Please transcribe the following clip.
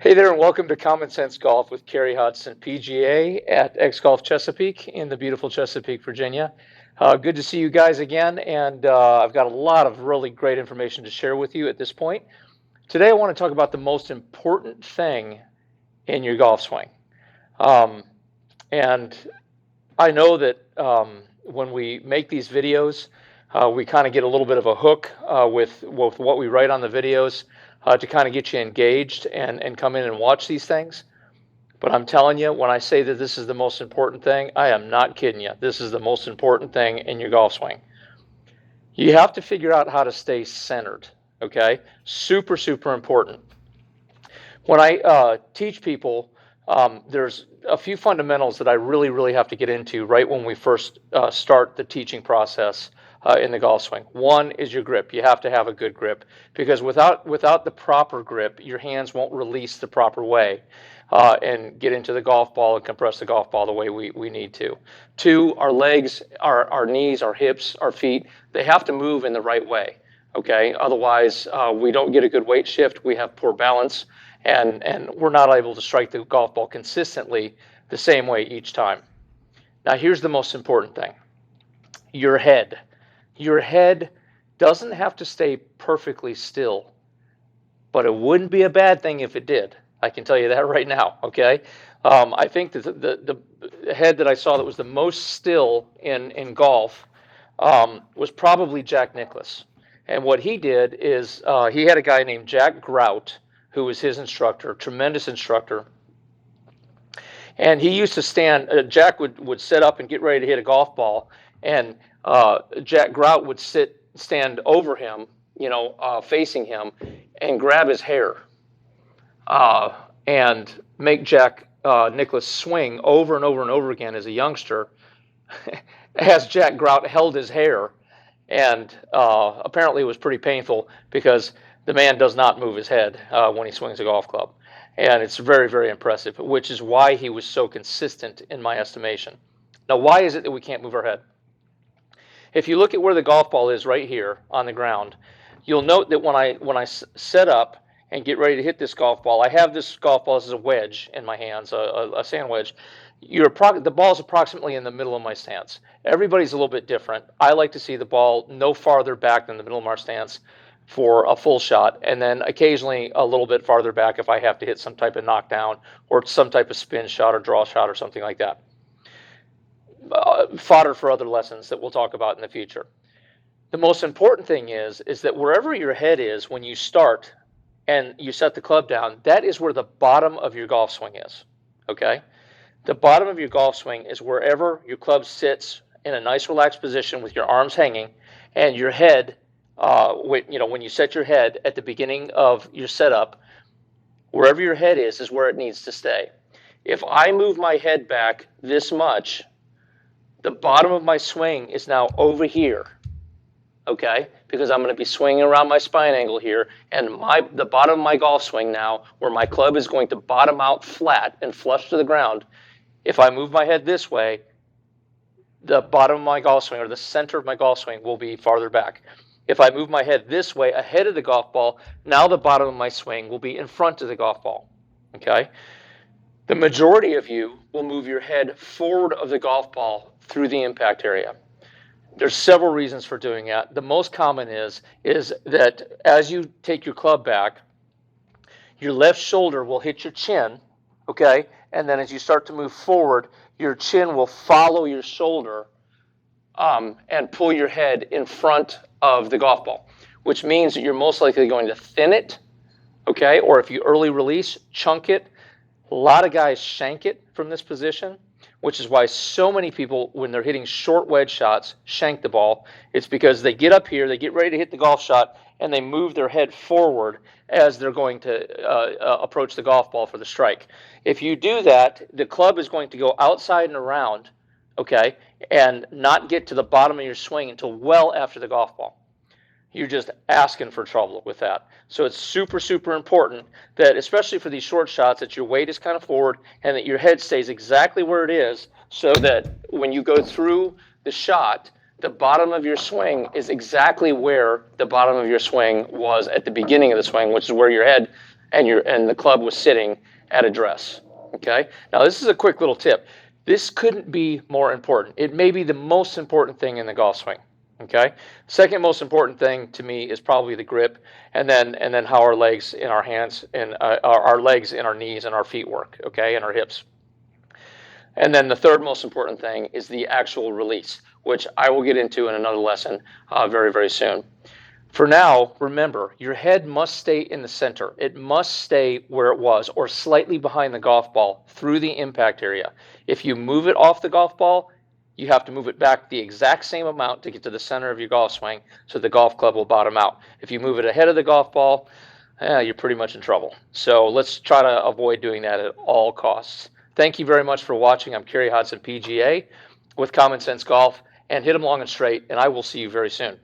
Hey there, and welcome to Common Sense Golf with Carey Hodsden, PGA at X Golf Chesapeake in the beautiful Chesapeake, Virginia. Good to see you guys again, and I've got a lot of really great information to share with you at this point. Today, I want to talk about the most important thing in your golf swing. And I know that when we make these videos, we kind of get a little bit of a hook with what we write on the videos to kind of get you engaged and come in and watch these things. But I'm telling you, when I say that this is the most important thing, I am not kidding you. This is the most important thing in your golf swing. You have to figure out how to stay centered, okay? Super, super important. When I teach people, there's a few fundamentals that I really have to get into right when we first start the teaching process in the golf swing. One is your grip. You have to have a good grip because without the proper grip, your hands won't release the proper way and get into the golf ball and compress the golf ball the way we need to. Two, our legs, our knees, our hips, our feet, they have to move in the right way. Okay, otherwise we don't get a good weight shift. We have poor balance. And we're not able to strike the golf ball consistently the same way each time. Now, here's the most important thing. Your head. Your head doesn't have to stay perfectly still, but it wouldn't be a bad thing if it did. I can tell you that right now, okay? I think that the head that I saw that was the most still in golf was probably Jack Nicklaus. And what he did is he had a guy named Jack Grout, who was his instructor, tremendous instructor. And he used to stand, Jack would sit up and get ready to hit a golf ball, and Jack Grout would stand over him, facing him, and grab his hair and make Jack Nicklaus swing over and over and over again as a youngster as Jack Grout held his hair. And apparently it was pretty painful because the man does not move his head when he swings a golf club. And it's very impressive, which is why he was so consistent in my estimation. Now, why is it that we can't move our head? If you look at where the golf ball is right here on the ground, you'll note that when I set up and get ready to hit this golf ball, I have this golf ball as a wedge in my hands, a sand wedge. The ball is approximately in the middle of my stance. Everybody's a little bit different. I like to see the ball no farther back than the middle of our stance for a full shot, and then occasionally a little bit farther back if I have to hit some type of knockdown or some type of spin shot or draw shot or something like that. Fodder for other lessons that we'll talk about in the future. The most important thing is that wherever your head is when you start and you set the club down, that is where the bottom of your golf swing is, okay? The bottom of your golf swing is wherever your club sits in a nice relaxed position with your arms hanging and your head, when you set your head at the beginning of your setup, wherever your head is where it needs to stay. If I move my head back this much, the bottom of my swing is now over here, okay? Because I'm going to be swinging around my spine angle here, and the bottom of my golf swing now, where my club is going to bottom out flat and flush to the ground, if I move my head this way, the bottom of my golf swing, or the center of my golf swing, will be farther back. If I move my head this way ahead of the golf ball, now the bottom of my swing will be in front of the golf ball, okay? The majority of you will move your head forward of the golf ball through the impact area. There's several reasons for doing that. The most common is that as you take your club back, your left shoulder will hit your chin, okay? And then as you start to move forward, your chin will follow your shoulder and pull your head in front of the golf ball, which means that you're most likely going to thin it, okay? Or if you early release, chunk it. A lot of guys shank it from this position, which is why so many people, when they're hitting short wedge shots, shank the ball. It's because they get up here, they get ready to hit the golf shot, and they move their head forward as they're going to approach the golf ball for the strike. If you do that, the club is going to go outside and around, okay, and not get to the bottom of your swing until well after the golf ball. You're just asking for trouble with that. So it's super important that, especially for these short shots, that your weight is kind of forward and that your head stays exactly where it is, so that when you go through the shot, the bottom of your swing is exactly where the bottom of your swing was at the beginning of the swing, which is where your head and the club was sitting at address. Okay. Now this is a quick little tip. This couldn't be more important. It may be the most important thing in the golf swing. Okay. Second most important thing to me is probably the grip, and then how our legs in our hands and our legs in our knees and our feet work. Okay, and our hips. And then the third most important thing is the actual release, which I will get into in another lesson very, very soon. For now, remember, your head must stay in the center. It must stay where it was or slightly behind the golf ball through the impact area. If you move it off the golf ball, you have to move it back the exact same amount to get to the center of your golf swing so the golf club will bottom out. If you move it ahead of the golf ball, you're pretty much in trouble. So let's try to avoid doing that at all costs. Thank you very much for watching. I'm Carey Hodsden, PGA with Common Sense Golf, and hit them long and straight, and I will see you very soon.